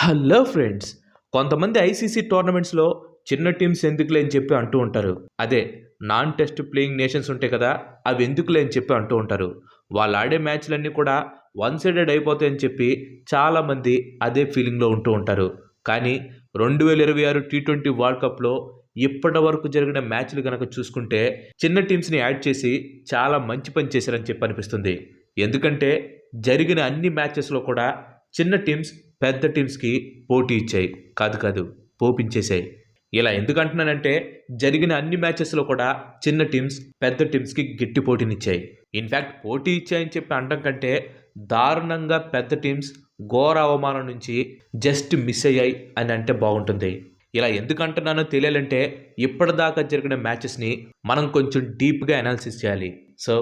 Hello friends. కొంతమంది ICC టోర్నమెంట్స్లో చిన్న teams ఎందుకులే అని చెప్పి అంటూ ఉంటారు. అదే నాన్ టెస్ట్ ప్లేయింగ్ నేషన్స్ ఉంటాయి కదా, అవి ఎందుకులే అని చెప్పి అంటూ ఉంటారు. వాళ్ళు ఆడే మ్యాచ్లన్నీ కూడా వన్ సైడెడ్ అయిపోతాయని చెప్పి చాలామంది అదే ఫీలింగ్లో ఉంటూ ఉంటారు. కానీ 2026 టీ20 వరల్డ్ కప్లో ఇప్పటి వరకు జరిగిన మ్యాచ్లు కనుక చూసుకుంటే చిన్న టీమ్స్ని యాడ్ చేసి చాలా మంచి పని చేశారని చెప్పి అనిపిస్తుంది. ఎందుకంటే జరిగిన అన్ని మ్యాచెస్లో కూడా చిన్న టీమ్స్ పెద్ద టీమ్స్కి పోటీ ఇచ్చాయి, కాదు పోపించేశాయి. ఇలా ఎందుకు అంటున్నానంటే జరిగిన అన్ని మ్యాచెస్లో కూడా చిన్న టీమ్స్ పెద్ద టీమ్స్కి గట్టి పోటీనిచ్చాయి. ఇన్ఫ్యాక్ట్ పోటీ ఇచ్చాయని చెప్పి అనడం కంటే దారుణంగా పెద్ద టీమ్స్ ఘోర అవమానం నుంచి జస్ట్ మిస్ అయ్యాయి అని అంటే బాగుంటుంది. ఇలా ఎందుకు అంటున్నానో తెలియాలంటే ఇప్పటిదాకా జరిగిన మ్యాచెస్ని మనం కొంచెం డీప్గా అనాలిసిస్ చేయాలి. So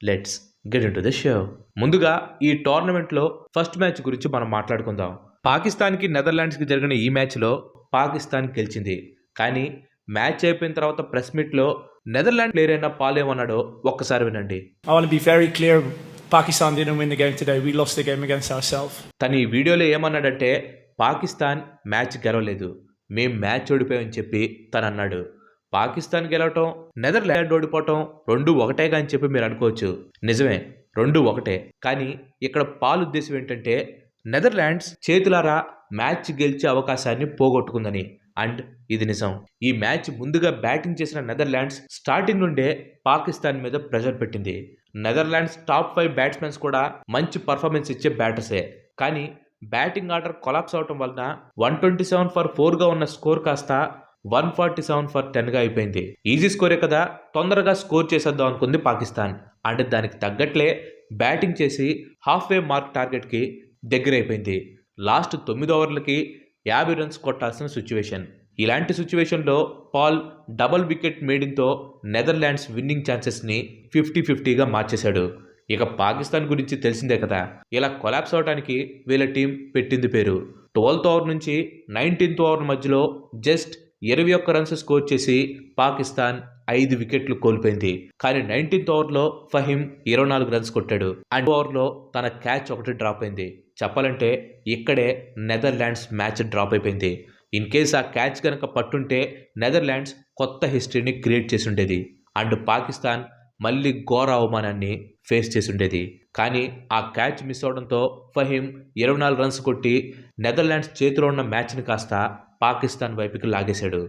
let's get in to the show. ముందుగా ఈ టోర్నమెంట్లో ఫస్ట్ మ్యాచ్ గురించి మనం మాట్లాడుకుందాం. పాకిస్తాన్కి నెదర్లాండ్స్కి జరిగిన ఈ మ్యాచ్లో పాకిస్తాన్ గెలిచింది. కానీ మ్యాచ్ అయిపోయిన తర్వాత ప్రెస్ మీట్లో నెదర్లాండ్ ప్లేయర్ అయిన పాల్ ఏమన్నాడో ఒక్కసారి వినండి. I want to be very clear. Pakistan didn't win the game today. We lost the game against ourselves. తను ఈ వీడియోలో ఏమన్నాడంటే పాకిస్తాన్ మ్యాచ్ గెలవలేదు, మేం మ్యాచ్ ఓడిపోయామని చెప్పి తను అన్నాడు. పాకిస్తాన్ గెలవటం నెదర్లాండ్ ఓడిపోవటం రెండు ఒకటేగా అని చెప్పి మీరు అనుకోవచ్చు. నిజమే, రెండు ఒకటే. కానీ ఇక్కడ పాల్ ఉద్దేశం ఏంటంటే నెదర్లాండ్స్ చేతులారా మ్యాచ్ గెలిచే అవకాశాన్ని పోగొట్టుకుందని. అండ్ ఇది నిజం. ఈ మ్యాచ్ ముందుగా బ్యాటింగ్ చేసిన నెదర్లాండ్స్ స్టార్టింగ్ నుండే పాకిస్తాన్ మీద ప్రెషర్ పెట్టింది. నెదర్లాండ్స్ టాప్ 5 బ్యాట్స్మెన్స్ కూడా మంచి పర్ఫార్మెన్స్ ఇచ్చే బ్యాటర్సే. కానీ బ్యాటింగ్ ఆర్డర్ కొలాప్స్ అవటం వలన 127 for 4గా ఉన్న స్కోర్ కాస్త 147 for 10గా అయిపోయింది. ఈజీ స్కోరే కదా, తొందరగా స్కోర్ చేసేద్దాం అనుకుంది పాకిస్తాన్. అంటే దానికి తగ్గట్లే బ్యాటింగ్ చేసి హాఫ్ వే మార్క్ టార్గెట్కి దగ్గరైపోయింది. లాస్ట్ 9 ఓవర్లకి 50 రన్స్ కొట్టాల్సిన సిచ్యువేషన్. ఇలాంటి సిచ్యువేషన్లో పాల్ డబుల్ వికెట్ మేడింగ్తో నెదర్లాండ్స్ విన్నింగ్ ఛాన్సెస్ని 50-50గా మార్చేశాడు. ఇక పాకిస్తాన్ గురించి తెలిసిందే కదా, ఇలా కొలాప్స్ అవడానికి వీళ్ళ టీం పెట్టింది పేరు. 12th ఓవర్ నుంచి 19th ఓవర్ మధ్యలో జస్ట్ 21 రన్స్ స్కోర్ చేసి పాకిస్తాన్ 5 వికెట్లు కోల్పోయింది. కానీ 19th ఓవర్లో ఫహీం 24 రన్స్ కొట్టాడు. అండ్ ఓవర్లో తన క్యాచ్ ఒకటి డ్రాప్ అయింది. చెప్పాలంటే ఇక్కడే నెదర్లాండ్స్ మ్యాచ్ డ్రాప్ అయిపోయింది. ఇన్ కేస్ ఆ క్యాచ్ కనుక పట్టుంటే నెదర్లాండ్స్ కొత్త హిస్టరీని క్రియేట్ చేసి ఉండేది. అండ్ పాకిస్తాన్ మళ్ళీ ఘోర అవమానాన్ని ఫేస్ చేసి ఉండేది. కానీ ఆ క్యాచ్ మిస్ అవడంతో ఫహీం 24 రన్స్ కొట్టి నెదర్లాండ్స్ చేతిలో ఉన్న మ్యాచ్ని కాస్త పాకిస్తాన్ వైపుకి లాగేశాడు.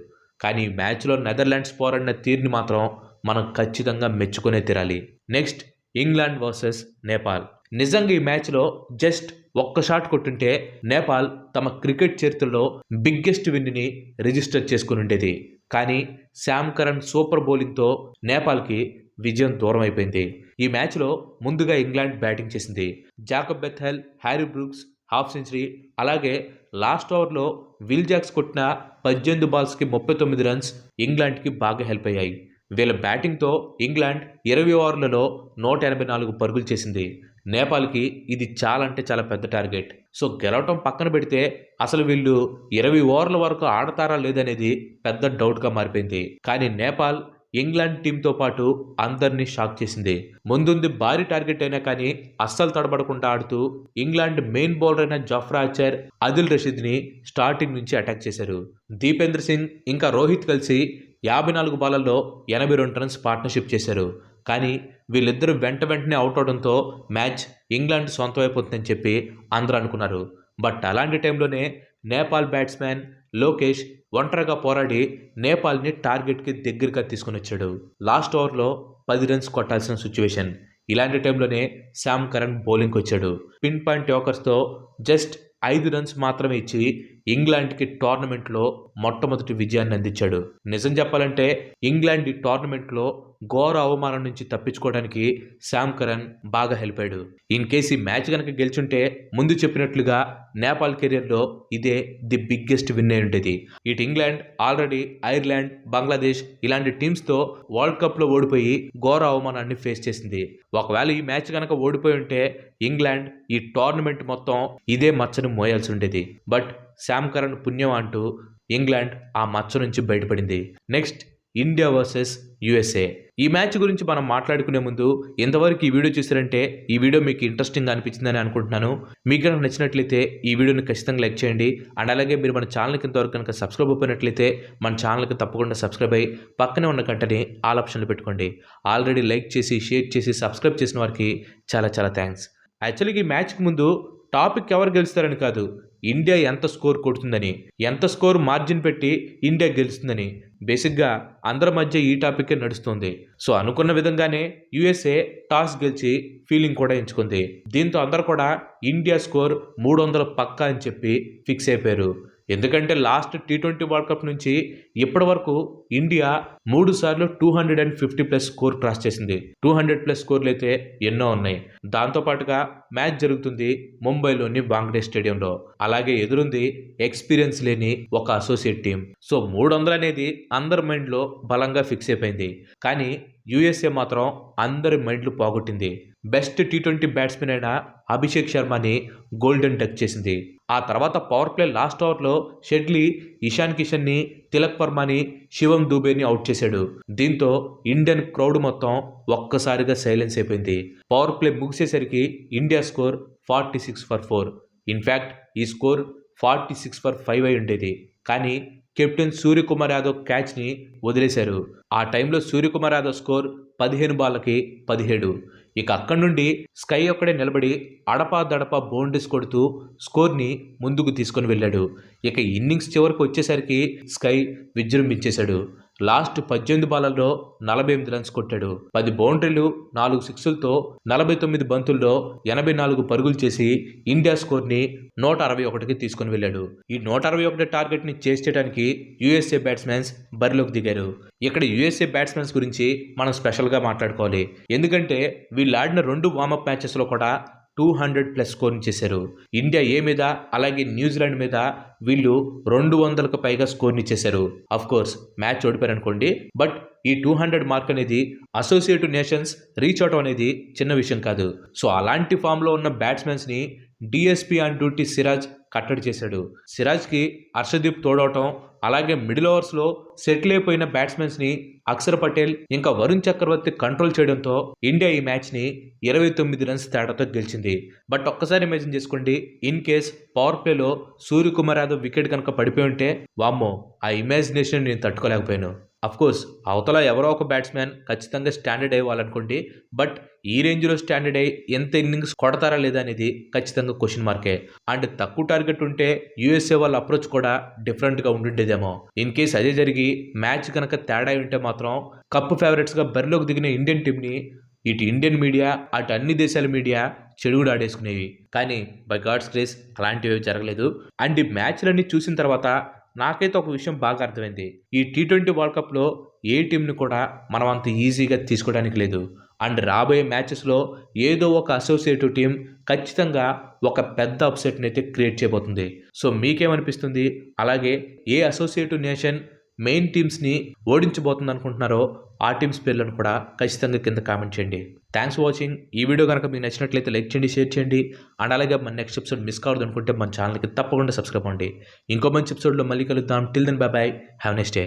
కానీ ఈ మ్యాచ్లో నెదర్లాండ్స్ పోరాడిన తీరుని మాత్రం మనం ఖచ్చితంగా మెచ్చుకునే తీరాలి. Next England versus Nepal. నిజంగా ఈ మ్యాచ్లో జస్ట్ ఒక్క షాట్ కొట్టుంటే నేపాల్ తమ క్రికెట్ చరిత్రలో బిగ్గెస్ట్ విన్ని రిజిస్టర్ చేసుకుని ఉండేది. కానీ శామ్ కరణ్ సూపర్ బౌలింగ్తో నేపాల్కి విజయం దూరం అయిపోయింది. ఈ మ్యాచ్లో ముందుగా ఇంగ్లాండ్ బ్యాటింగ్ చేసింది. Jacob Bethell, Harry Brooks half century, అలాగే లాస్ట్ ఓవర్లో విల్ జాక్స్ కొట్టిన 18 బాల్స్కి 39 రన్స్ ఇంగ్లాండ్కి బాగా హెల్ప్ అయ్యాయి. వీళ్ళ బ్యాటింగ్తో ఇంగ్లాండ్ 20 ఓవర్లలో 184 పరుగులు చేసింది. నేపాల్కి ఇది చాలా అంటే చాలా పెద్ద టార్గెట్. సో గెలవటం పక్కన పెడితే అసలు వీళ్ళు 20 ఓవర్ల వరకు ఆడతారా లేదనేది పెద్ద డౌట్గా మారిపోయింది. కానీ నేపాల్ ఇంగ్లాండ్ టీంతో పాటు అందరినీ షాక్ చేసింది. ముందుంది భారీ టార్గెట్ అయినా కానీ అస్సలు తడబడకుండా ఆడుతూ ఇంగ్లాండ్ మెయిన్ బౌలర్ అయిన జఫ్రా ఆర్చర్, ఆదిల్ రషీద్ని స్టార్టింగ్ నుంచి అటాక్ చేశారు. దీపేంద్ర సింగ్ ఇంకా రోహిత్ కలిసి 54 బాళ్లలో 82 రన్స్ పార్ట్నర్షిప్ చేశారు. కానీ వీళ్ళిద్దరూ వెంటనే అవుట్ అవడంతో మ్యాచ్ ఇంగ్లాండ్ సొంతం అయిపోతుందని చెప్పి అందరూ అనుకున్నారు. బట్ అలాంటి టైంలోనే నేపాల్ బ్యాట్స్మెన్ లోకేష్ ఒంటరిగా పోరాడి నేపాల్ని టార్గెట్కి దగ్గరగా తీసుకుని వచ్చాడు. లాస్ట్ ఓవర్లో 10 రన్స్ కొట్టాల్సిన సిచ్యువేషన్. ఇలాంటి టైంలోనే శామ్ కరణ్ బౌలింగ్కి వచ్చాడు. పిన్ పాయింట్ యార్కర్స్తో జస్ట్ 5 రన్స్ మాత్రమే ఇచ్చి ఇంగ్లాండ్కి టోర్నమెంట్లో మొట్టమొదటి విజయాన్ని అందించాడు. నిజం చెప్పాలంటే ఇంగ్లాండ్ ఈ టోర్నమెంట్లో ఘోర అవమానం నుంచి తప్పించుకోవడానికి శామ్ కరణ్ బాగా హెల్ప్ అయ్యాడు. ఇన్ కేసు ఈ మ్యాచ్ కనుక గెలిచుంటే ముందు చెప్పినట్లుగా నేపాల్ కెరీర్లో ఇదే ది బిగ్గెస్ట్ విన్ అయి ఉండేది. ఇటు ఇంగ్లాండ్ ఆల్రెడీ ఐర్లాండ్, బంగ్లాదేశ్ ఇలాంటి టీమ్స్తో వరల్డ్ కప్లో ఓడిపోయి ఘోర అవమానాన్ని ఫేస్ చేసింది. ఒకవేళ ఈ మ్యాచ్ కనుక ఓడిపోయి ఉంటే ఇంగ్లాండ్ ఈ టోర్నమెంట్ మొత్తం ఇదే మచ్చను మోయాల్సి ఉండేది. బట్ శామ్ కరణ్ పుణ్యం అంటూ ఇంగ్లాండ్ ఆ మచ్చ నుంచి బయటపడింది. Next India versus USA. ఈ మ్యాచ్ గురించి మనం మాట్లాడుకునే ముందు ఇంతవరకు ఈ వీడియో చూసారంటే ఈ వీడియో మీకు ఇంట్రెస్టింగ్ అనిపించిందని అనుకుంటున్నాను. మీకు కనుక నచ్చినట్లయితే ఈ వీడియోని ఖచ్చితంగా లైక్ చేయండి. అండ్ అలాగే మీరు మన ఛానల్కి ఇంతవరకు కనుక సబ్స్క్రైబ్ అయిపోయినట్లయితే మన ఛానల్కి తప్పకుండా సబ్స్క్రైబ్ అయ్యి పక్కనే ఉన్న గంటని ఆల్ ఆప్షన్లో పెట్టుకోండి. ఆల్రెడీ లైక్ చేసి షేర్ చేసి సబ్స్క్రైబ్ చేసిన వారికి చాలా చాలా థ్యాంక్స్. యాక్చువల్గా ఈ మ్యాచ్కి ముందు టాపిక్ ఎవరు గెలుస్తారని కాదు, ఇండియా ఎంత స్కోర్ కొడుతుందని, ఎంత స్కోర్ మార్జిన్ పెట్టి ఇండియా గెలుస్తుందని బేసిక్గా అందరి మధ్య ఈ టాపికే నడుస్తుంది. సో అనుకున్న విధంగానే యుఎస్ఏ టాస్ గెలిచి ఫీల్డింగ్ కూడా ఎంచుకుంది. దీంతో అందరూ కూడా ఇండియా స్కోర్ 300 పక్కా అని చెప్పి ఫిక్స్ అయిపోయారు. ఎందుకంటే లాస్ట్ T20 వరల్డ్ కప్ నుంచి ఇప్పటి వరకు ఇండియా 3 సార్లు 250+ స్కోర్ క్రాస్ చేసింది. 200+ స్కోర్లు అయితే ఎన్నో ఉన్నాయి. దాంతోపాటుగా మ్యాచ్ జరుగుతుంది ముంబైలోని వాంఖడే స్టేడియంలో. అలాగే ఎదురుంది ఎక్స్పీరియన్స్ లేని ఒక అసోసియేట్ టీం. సో 300 అనేది అందరి మైండ్లో బలంగా ఫిక్స్ అయిపోయింది. కానీ యుఎస్ఏ మాత్రం అందరి మైండ్లు పోగొట్టింది. బెస్ట్ T20 బ్యాట్స్మెన్ అయిన అభిషేక్ శర్మని గోల్డెన్ టచ్ చేసింది. ఆ తర్వాత పవర్ ప్లే లాస్ట్ ఓవర్లో షెడ్లీ ఇషాన్ కిషన్ని, తిలక్ వర్మని, శివం దూబేని అవుట్ చేశాడు. దీంతో ఇండియన్ క్రౌడ్ మొత్తం ఒక్కసారిగా సైలెన్స్ అయిపోయింది. పవర్ ప్లే ముగిసేసరికి ఇండియా స్కోర్ 46 for 4. ఇన్ఫ్యాక్ట్ ఈ స్కోర్ 46 for 5 అయి ఉండేది. కానీ కెప్టెన్ సూర్యకుమార్ యాదవ్ క్యాచ్ని వదిలేశారు. ఆ టైంలో సూర్యకుమార్ యాదవ్ స్కోర్ 15 బాళ్ళకి 17. ఇక అక్కడి నుండి స్కై ఒక్కడే నిలబడి అడపా దడపా బౌండరీస్ కొడుతూ స్కోర్ని ముందుకు తీసుకొని వెళ్ళాడు. ఇక ఇన్నింగ్స్ చివరికి వచ్చేసరికి స్కై విజృంభించేశాడు. లాస్ట్ 18 బాళ్లలో 48 రన్స్ కొట్టాడు. 10 బౌండరీలు, 4 సిక్సులతో 49 బంతుల్లో 84 పరుగులు చేసి ఇండియా స్కోర్ని 161కి తీసుకుని వెళ్ళాడు. ఈ 161 టార్గెట్ని చేస్ చేయడానికి యుఎస్ఏ బ్యాట్స్మెన్స్ బరిలోకి దిగారు. ఇక్కడ యుఎస్ఏ బ్యాట్స్మెన్స్ గురించి మనం స్పెషల్గా మాట్లాడుకోవాలి. ఎందుకంటే వీళ్ళు ఆడిన 2 వార్మప్ మ్యాచెస్లో కూడా 200+ స్కోర్ని చేశారు. ఇండియా ఏ మీద అలాగే న్యూజిలాండ్ మీద వీళ్ళు 200కు పైగా స్కోర్ని చేశారు. అఫ్ కోర్స్ మ్యాచ్ ఓడిపోయారు అనుకోండి, బట్ ఈ 200 మార్క్ అనేది అసోసియేటివ్ నేషన్స్ రీచ్ అవడం అనేది చిన్న విషయం కాదు. సో అలాంటి ఫామ్లో ఉన్న బ్యాట్స్మెన్స్ని డిఎస్పీ ఆన్ డ్యూటీ సిరాజ్ కట్టడి చేశాడు. సిరాజ్కి హర్షదీప్ తోడవటం, అలాగే మిడిల్ ఓవర్స్లో సెటిల్ అయిపోయిన బ్యాట్స్మెన్స్ని అక్షర్ పటేల్ ఇంకా వరుణ్ చక్రవర్తి కంట్రోల్ చేయడంతో ఇండియా ఈ మ్యాచ్ని 29 రన్స్ తేడాతో గెలిచింది. బట్ ఒక్కసారి ఇమాజిన్ చేసుకోండి, ఇన్ కేస్ పవర్ ప్లేలో సూర్యకుమార్ యాదవ్ వికెట్ కనుక పడిపోయి ఉంటే వామ్మో, ఆ ఇమాజినేషన్ నేను తట్టుకోలేకపోయాను. కోర్స్ అవతల ఎవరో ఒక బ్యాట్స్మెన్ ఖచ్చితంగా స్టాండర్డ్ అయ్యేవాళ్ళనుకోండి, బట్ ఈ రేంజ్లో స్టాండర్డ్ అయ్యి ఎంత ఇన్నింగ్స్ కొడతారా లేదా అనేది ఖచ్చితంగా క్వశ్చన్ మార్కే. అండ్ తక్కువ టార్గెట్ ఉంటే యూఎస్ఏ వాళ్ళ అప్రోచ్ కూడా డిఫరెంట్గా ఉండుండేదేమో. ఇన్ కేస్ అదే జరిగి మ్యాచ్ కనుక తేడా ఉంటే మాత్రం కప్ ఫేవరెట్స్గా బరిలోకి దిగిన ఇండియన్ టీంని ఇటు ఇండియన్ మీడియా అటు అన్ని దేశాల మీడియా చెడుగుడు ఆడేసుకునేవి. కానీ బై గాడ్స్ గ్రేస్ అలాంటివి జరగలేదు. అండ్ ఈ మ్యాచ్లన్నీ చూసిన తర్వాత నాకైతే ఒక విషయం బాగా అర్థమైంది. ఈ T20 వరల్డ్ కప్లో ఏ టీంని కూడా మనం అంత ఈజీగా తీసుకోవడానికి లేదు. అండ్ రాబోయే మ్యాచెస్లో ఏదో ఒక అసోసియేటివ్ టీం ఖచ్చితంగా ఒక పెద్ద అప్సెట్ని అయితే క్రియేట్ చేయబోతుంది. సో మీకేమనిపిస్తుంది? అలాగే ఏ అసోసియేటివ్ నేషన్ మెయిన్ టీమ్స్ని ఓడించబోతుంది అనుకుంటున్నారో ఆ టీమ్స్ పేర్లను కూడా ఖచ్చితంగా కింద కామెంట్ చేయండి. Thanks for watching. ఈ వీడియో కనుక మీకు నచ్చినట్లయితే లైక్ చేయండి, షేర్ చేయండి. అండ్ అలాగే మన నెక్స్ట్ ఎపిసోడ్ మిస్ కావద్దు అనుకుంటే మన ఛానల్కి తప్పకుండా సబ్స్క్రైబ్ అవ్వండి. ఇంకో మంచి ఎపిసోడ్లో మళ్ళీ కలుద్దాం. Till then bye bye, have next day.